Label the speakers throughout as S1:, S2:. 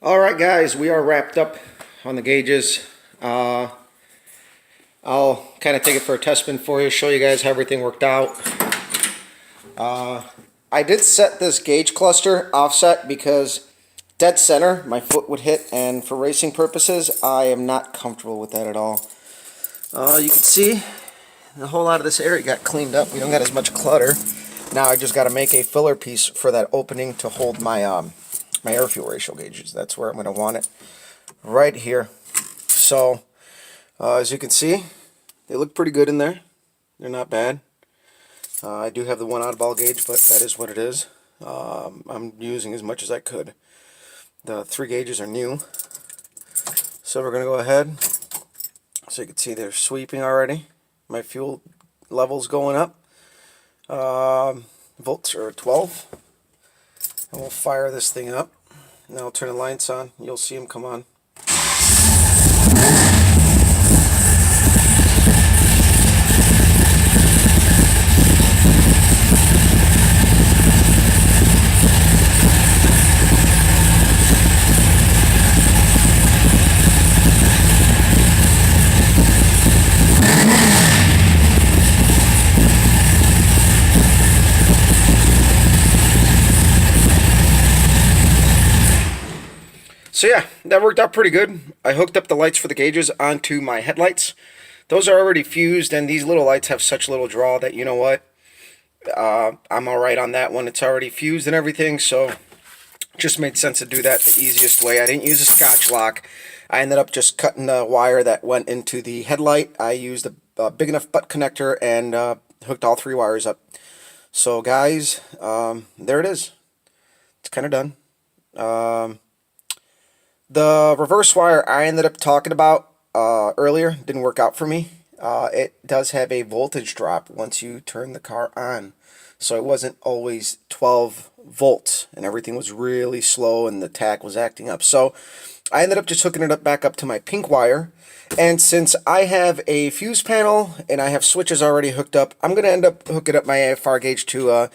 S1: Alright guys, we are wrapped up on the gauges. I'll kind of take it for a test spin for you, show you guys how everything worked out. I did set this gauge cluster offset because dead center my foot would hit, and for racing purposes I am not comfortable with that at all. You can see a whole lot of this area got cleaned up. We don't got as much clutter. Now I just got to make a filler piece for that opening to hold my my air fuel ratio gauges. That's where I'm going to want it, right here. So as you can see, they look pretty good in there. They're not bad. I do have the one oddball gauge, but that is what it is. I'm using as much as I could. The 3 gauges are new, so we're going to go ahead. So you can see they're sweeping already. My fuel level's going up. Volts are 12. And we'll fire this thing up. Now I'll turn the lights on. You'll see them come on. So yeah, that worked out pretty good. I hooked up the lights for the gauges onto my headlights. Those are already fused, and these little lights have such little draw that, you know what, I'm alright on that one. It's already fused and everything, so just made sense to do that the easiest way. I didn't use a Scotch lock. I ended up just cutting the wire that went into the headlight. I used a big enough butt connector and hooked all 3 wires up. So guys, there it is. It's kind of done. The reverse wire I ended up talking about earlier didn't work out for me. It does have a voltage drop once you turn the car on. So it wasn't always 12 volts, and everything was really slow and the tach was acting up. So I ended up just hooking it up back up to my pink wire. And since I have a fuse panel and I have switches already hooked up, I'm going to end up hooking up my AFR gauge to a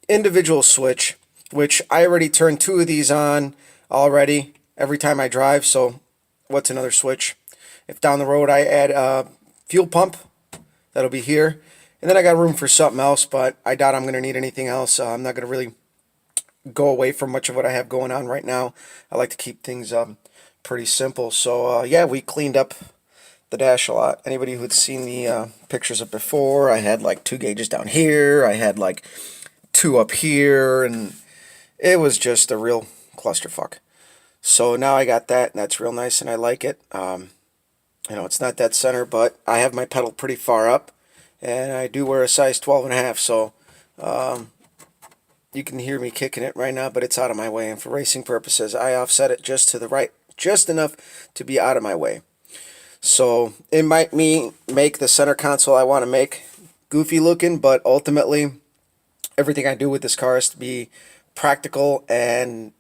S1: individual switch, which I already turned 2 of these on already every time I drive. So what's another switch? If down the road I add a fuel pump, that'll be here. And then I got room for something else, but I doubt I'm going to need anything else. I'm not going to really go away from much of what I have going on right now. I like to keep things pretty simple. So yeah, we cleaned up the dash a lot. Anybody who'd seen the pictures of before, I had like 2 gauges down here. I had like 2 up here, and it was just a real clusterfuck. So now I got that, and that's real nice, and I like it. You know, it's not dead center, but I have my pedal pretty far up, and I do wear a size 12.5, so you can hear me kicking it right now, but it's out of my way. And for racing purposes, I offset it just to the right, just enough to be out of my way. So it might make the center console I want to make goofy looking, but ultimately everything I do with this car is to be practical, and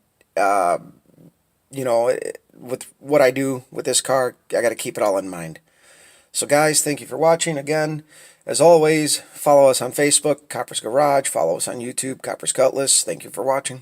S1: you know, with what I do with this car, I got to keep it all in mind. So guys, thank you for watching. Again, as always, follow us on Facebook, Copper's Garage. Follow us on YouTube, Copper's Cutlass. Thank you for watching.